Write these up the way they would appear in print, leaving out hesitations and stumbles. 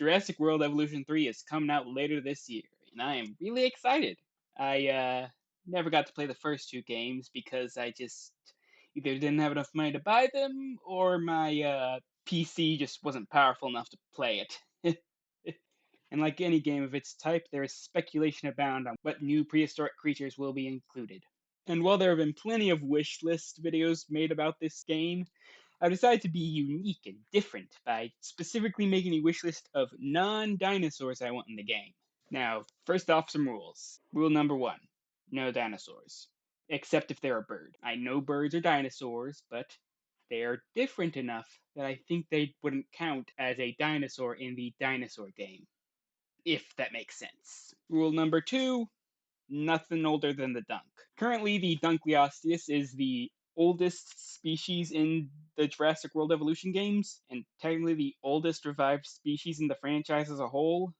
Jurassic World Evolution 3 is coming out later this year, and I am really excited. I never got to play the first two games because I just either didn't have enough money to buy them or my PC just wasn't powerful enough to play it. And like any game of its type, there is speculation abound on what new prehistoric creatures will be included. And while there have been plenty of wish list videos made about this game, I've decided to be unique and different by specifically making a wish list of non-dinosaurs I want in the game. Now, first off, some rules. Rule number one, no dinosaurs. Except if they're a bird. I know birds are dinosaurs, but they are different enough that I think they wouldn't count as a dinosaur in the dinosaur game. If that makes sense. Rule number two, nothing older than the dunk. Currently, the Dunkleosteus is the oldest species in the Jurassic World Evolution games, and technically the oldest revived species in the franchise as a whole,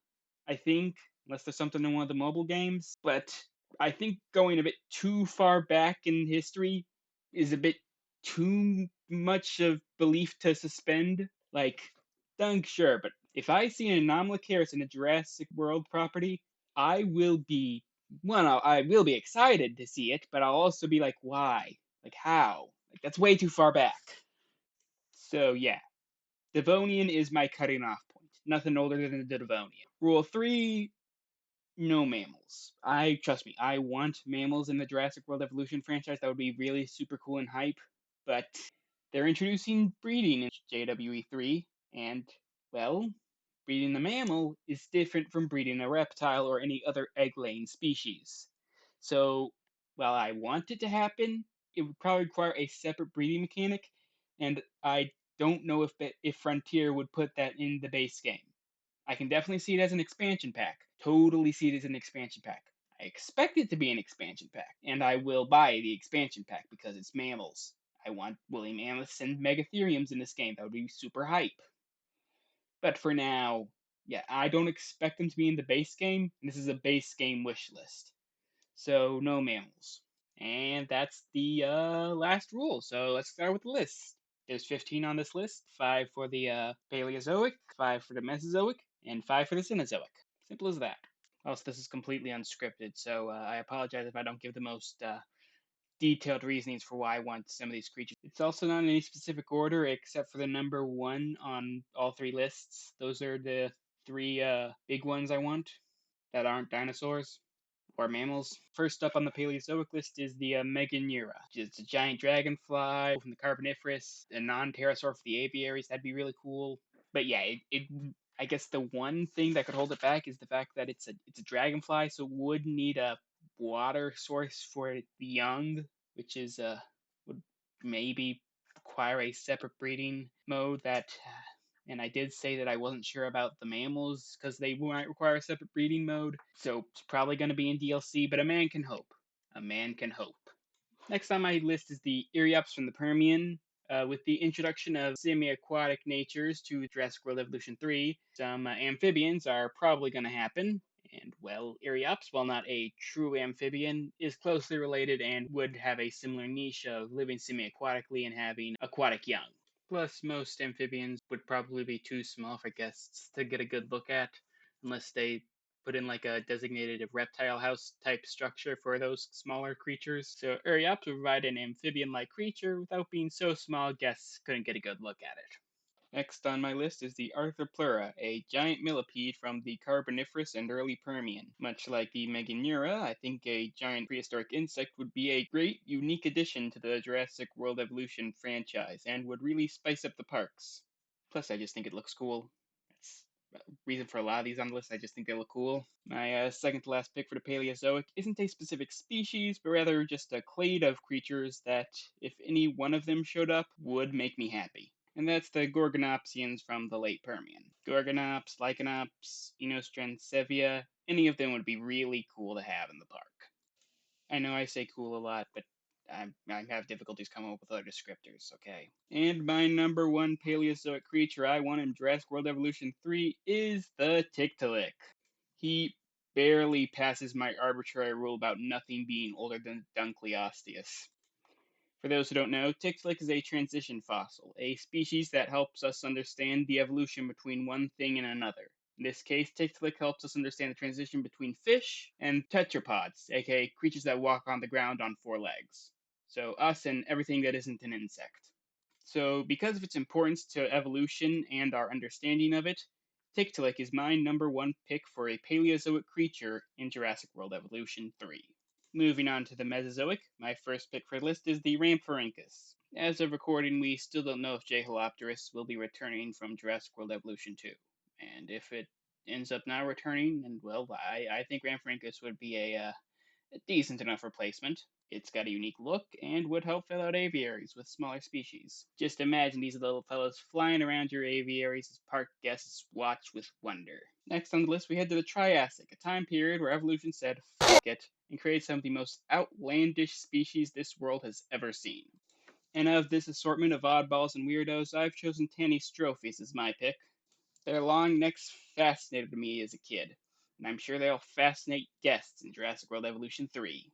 I think, unless there's something in one of the mobile games. But I think going a bit too far back in history is a bit too much of belief to suspend. Like, Dunk, sure, but if I see an Anomalocaris in a Jurassic World property, I will be I will be excited to see it, but I'll also be like, why? Like, how? Like, that's way too far back. So, yeah. Devonian is my cutting off point. Nothing older than the Devonian. Rule 3, no mammals. Trust me, I want mammals in the Jurassic World Evolution franchise. That would be really super cool and hype. But they're introducing breeding in JWE3, and, well, breeding a mammal is different from breeding a reptile or any other egg-laying species. So, while I want it to happen, it would probably require a separate breeding mechanic, and I don't know if Frontier would put that in the base game. I can definitely see it as an expansion pack. Totally see it as an expansion pack. I expect it to be an expansion pack, and I will buy the expansion pack because it's mammals. I want woolly mammoths and megatheriums in this game. That would be super hype. But for now, yeah, I don't expect them to be in the base game. And this is a base game wish list. So no mammals. And that's the last rule. So let's start with the list. There's 15 on this list, 5 for the Paleozoic, 5 for the Mesazoic, and 5 for the Cenozoic. Simple as that. Also, this is completely unscripted, so I apologize if I don't give the most detailed reasonings for why I want some of these creatures. It's also not in any specific order except for the number 1 on all 3 lists. Those are the 3 big ones I want that aren't dinosaurs or mammals. First up on the Paleozoic list is the Meganeura. It's a giant dragonfly from the Carboniferous, a non-pterosaur for the aviaries. That'd be really cool. But yeah, I guess the one thing that could hold it back is the fact that it's a dragonfly, so it would need a water source for the young, which is would maybe require a separate breeding mode that and I did say that I wasn't sure about the mammals because they might require a separate breeding mode, so it's probably going to be in DLC, but a man can hope. A man can hope. Next on my list is the Eriops from the Permian. With the introduction of semi-aquatic natures to Jurassic World Evolution 3, some amphibians are probably going to happen. And, well, Eriops, while not a true amphibian, is closely related and would have a similar niche of living semi-aquatically and having aquatic young. Plus, most amphibians would probably be too small for guests to get a good look at, unless they put in like a designated reptile house type structure for those smaller creatures. So Eriops would provide an amphibian-like creature without being so small guests couldn't get a good look at it. Next on my list is the Arthropleura, a giant millipede from the Carboniferous and early Permian. Much like the Meganeura, I think a giant prehistoric insect would be a great, unique addition to the Jurassic World Evolution franchise and would really spice up the parks. Plus, I just think it looks cool. That's the reason for a lot of these on the list. I just think they look cool. My second to last pick for the Paleozoic isn't a specific species, but rather just a clade of creatures that, if any one of them showed up, would make me happy. And that's the Gorgonopsians from the late Permian. Gorgonops, Lycanops, Enostransevia, any of them would be really cool to have in the park. I know I say cool a lot, but I have difficulties coming up with other descriptors, okay? And my number 1 Paleozoic creature I want in Jurassic World Evolution 3 is the Tiktaalik. He barely passes my arbitrary rule about nothing being older than Dunkleosteus. For those who don't know, Tiktaalik is a transition fossil, a species that helps us understand the evolution between one thing and another. In this case, Tic-Tac helps us understand the transition between fish and tetrapods, aka creatures that walk on the ground on four legs. So us and everything that isn't an insect. So because of its importance to evolution and our understanding of it, Tic-Tac is my number one pick for a Paleozoic creature in Jurassic World Evolution 3. Moving on to the Mesazoic, my first pick for the list is the Rhamphorhynchus. As of recording, we still don't know if Jeholopterus will be returning from Jurassic World Evolution 2. And if it ends up not returning, then, well, I think Rhamphorhynchus would be a decent enough replacement. It's got a unique look and would help fill out aviaries with smaller species. Just imagine these little fellows flying around your aviaries as park guests watch with wonder. Next on the list, we head to the Triassic, a time period where evolution said, fuck it, and created some of the most outlandish species this world has ever seen. And of this assortment of oddballs and weirdos, I've chosen Tanystrophes as my pick. Their long necks fascinated me as a kid, and I'm sure they'll fascinate guests in Jurassic World Evolution 3.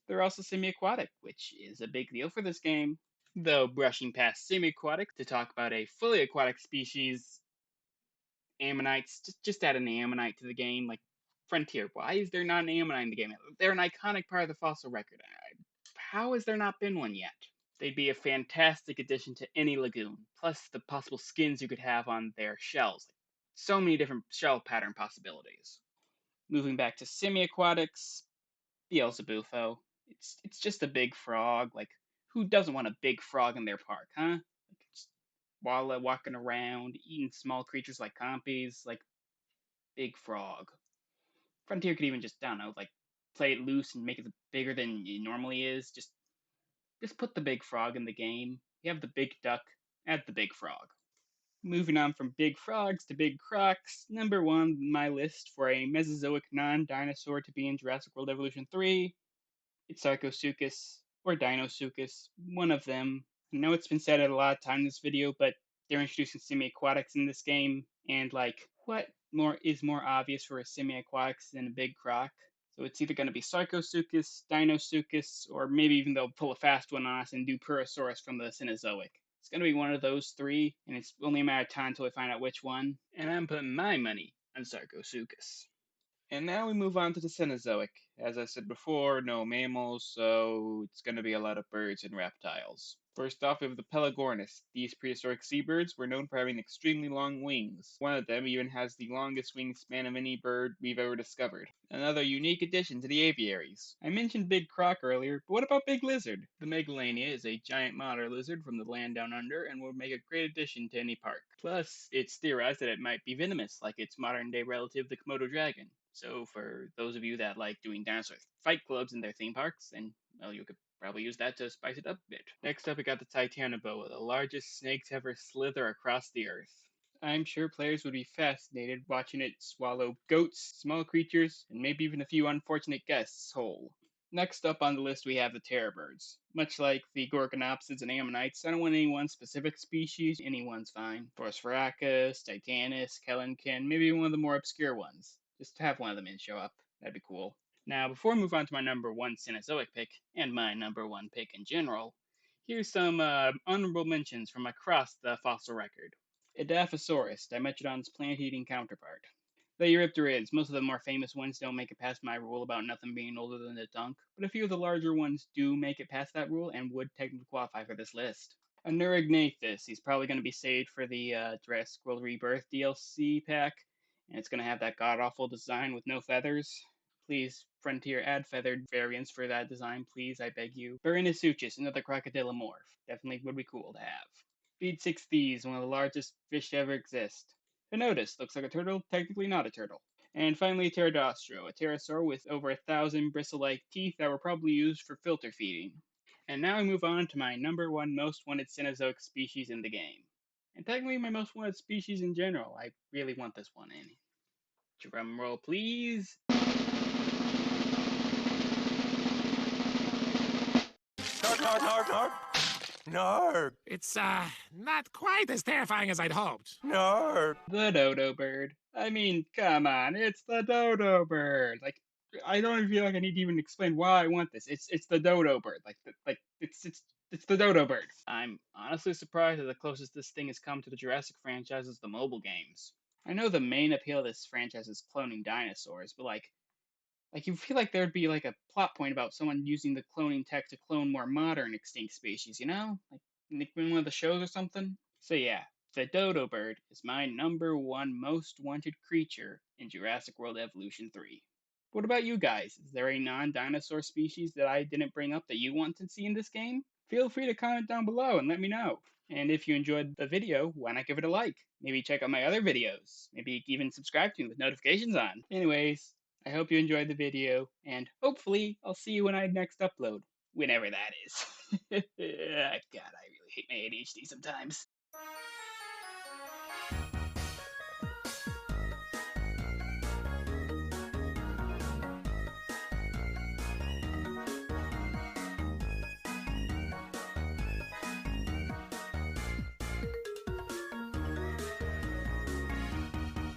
They're also semi-aquatic, which is a big deal for this game. Though brushing past semi-aquatic to talk about a fully aquatic species, ammonites, just add an ammonite to the game. Like, Frontier, why is there not an ammonite in the game? They're an iconic part of the fossil record. How has there not been one yet? They'd be a fantastic addition to any lagoon, plus the possible skins you could have on their shells. So many different shell pattern possibilities. Moving back to semi-aquatics, Beelzebufo. It's just a big frog. Like, who doesn't want a big frog in their park, huh? Like, just walking around, eating small creatures like compies, like big frog. Frontier could even just, I don't know, like play it loose and make it bigger than it normally is. Just put the big frog in the game. You have the big duck, add the big frog. Moving on from big frogs to big crocs, number one on my list for a Mesazoic non-dinosaur to be in Jurassic World Evolution 3, it's Sarcosuchus or Dinosuchus, one of them. I know it's been said a lot of times in this video, but they're introducing semi-aquatics in this game, and like, what more is more obvious for a semi-aquatics than a big croc? So it's either going to be Sarcosuchus, Dinosuchus, or maybe even they'll pull a fast one on us and do Purosaurus from the Cenozoic. It's going to be one of those three, and it's only a matter of time until we find out which one. And I'm putting my money on Sarcosuchus. And now we move on to the Cenozoic. As I said before, no mammals, so it's going to be a lot of birds and reptiles. First off, we have the Pelagornis. These prehistoric seabirds were known for having extremely long wings. One of them even has the longest wingspan of any bird we've ever discovered. Another unique addition to the aviaries. I mentioned Big Croc earlier, but what about Big Lizard? The Megalania is a giant monitor lizard from the land down under and would make a great addition to any park. Plus, it's theorized that it might be venomous, like its modern-day relative, the Komodo dragon. So for those of you that like doing dinosaur fight clubs in their theme parks, then, well, you could probably use that to spice it up a bit. Next up, we got the Titanoboa, the largest snake to ever slither across the earth. I'm sure players would be fascinated watching it swallow goats, small creatures, and maybe even a few unfortunate guests whole. Next up on the list, we have the terrorbirds. Much like the Gorgonopsids and Ammonites, I don't want any one specific species, anyone's fine. Phorusrhacus, Titanus, Kellenkin, maybe one of the more obscure ones. Just have one of them in show up. That'd be cool. Now, before we move on to my number one Cenozoic pick, and my number one pick in general, here's some honorable mentions from across the fossil record. Edaphosaurus, Dimetrodon's plant-eating counterpart. The Eurypterids, most of the more famous ones don't make it past my rule about nothing being older than a dunk, but a few of the larger ones do make it past that rule and would technically qualify for this list. A Neurognathus, he's probably going to be saved for the Jurassic World Rebirth DLC pack, and it's going to have that god-awful design with no feathers. Please, Frontier, add feathered variants for that design, please, I beg you. Barinasuchus, another crocodilomorph. Definitely would be cool to have. Speed 6Ds, one of the largest fish to ever exist. Cenotus, looks like a turtle, technically not a turtle. And finally, Pterodostro, a pterosaur with over 1,000 bristle-like teeth that were probably used for filter feeding. And now I move on to my number one most wanted Cenozoic species in the game. And technically my most wanted species in general. I really want this one in. Drum roll, please. Narg. It's, not quite as terrifying as I'd hoped. Narg. The dodo bird. I mean, come on, it's the dodo bird. Like, I don't even feel like I need to even explain why I want this. It's the dodo bird. It's the dodo bird. I'm honestly surprised that the closest this thing has come to the Jurassic franchise is the mobile games. I know the main appeal of this franchise is cloning dinosaurs, but like you feel like there'd be like a plot point about someone using the cloning tech to clone more modern extinct species, you know? Like in one of the shows or something. So yeah, the dodo bird is my number one most wanted creature in Jurassic World Evolution 3. What about you guys? Is there a non-dinosaur species that I didn't bring up that you want to see in this game? Feel free to comment down below and let me know. And if you enjoyed the video, why not give it a like? Maybe check out my other videos. Maybe even subscribe to me with notifications on. Anyways, I hope you enjoyed the video, and hopefully I'll see you when I next upload. Whenever that is. God, I really hate my ADHD sometimes.